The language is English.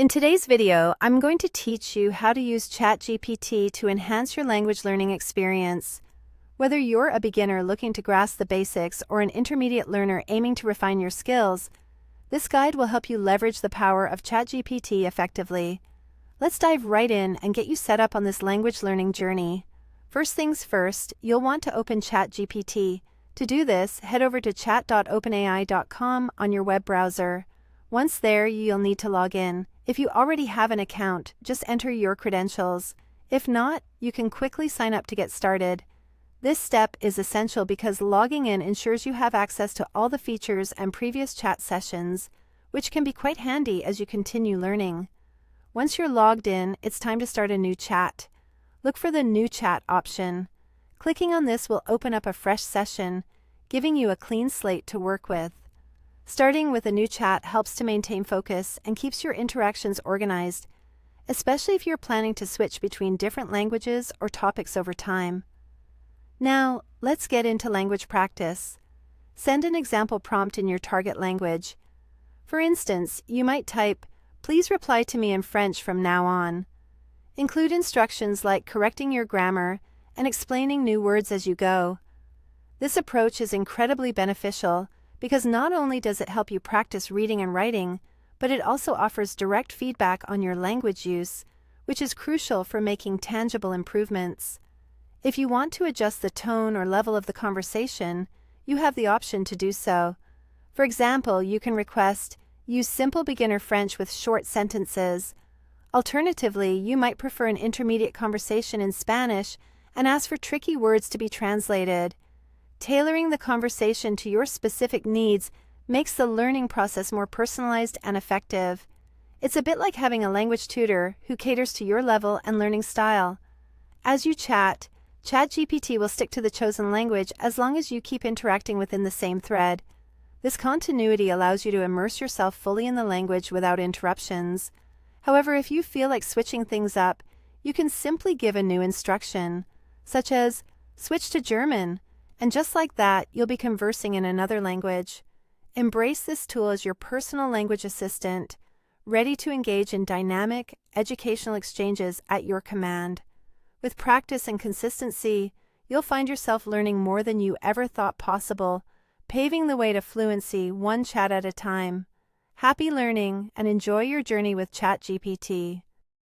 In today's video, I'm going to teach you how to use ChatGPT to enhance your language learning experience. Whether you're a beginner looking to grasp the basics or an intermediate learner aiming to refine your skills, this guide will help you leverage the power of ChatGPT effectively. Let's dive right in and get you set up on this language learning journey. First things first, you'll want to open ChatGPT. To do this, head over to chat.openai.com on your web browser. Once there, you'll need to log in. If you already have an account, just enter your credentials. If not, you can quickly sign up to get started. This step is essential because logging in ensures you have access to all the features and previous chat sessions, which can be quite handy as you continue learning. Once you're logged in, it's time to start a new chat. Look for the New Chat option. Clicking on this will open up a fresh session, giving you a clean slate to work with. Starting with a new chat helps to maintain focus and keeps your interactions organized, especially if you're planning to switch between different languages or topics over time. Now, let's get into language practice. Send an example prompt in your target language. For instance, you might type, "Please reply to me in French from now on." Include instructions like correcting your grammar and explaining new words as you go. This approach is incredibly beneficial because not only does it help you practice reading and writing, but it also offers direct feedback on your language use, which is crucial for making tangible improvements. If you want to adjust the tone or level of the conversation, you have the option to do so. For example, you can request, "Use simple beginner French with short sentences." Alternatively, you might prefer an intermediate conversation in Spanish and ask for tricky words to be translated. Tailoring the conversation to your specific needs makes the learning process more personalized and effective. It's a bit like having a language tutor who caters to your level and learning style. As you chat, ChatGPT will stick to the chosen language as long as you keep interacting within the same thread. This continuity allows you to immerse yourself fully in the language without interruptions. However, if you feel like switching things up, you can simply give a new instruction, such as, "Switch to German," and just like that, you'll be conversing in another language. Embrace this tool as your personal language assistant, ready to engage in dynamic, educational exchanges at your command. With practice and consistency, you'll find yourself learning more than you ever thought possible, paving the way to fluency one chat at a time. Happy learning and enjoy your journey with ChatGPT.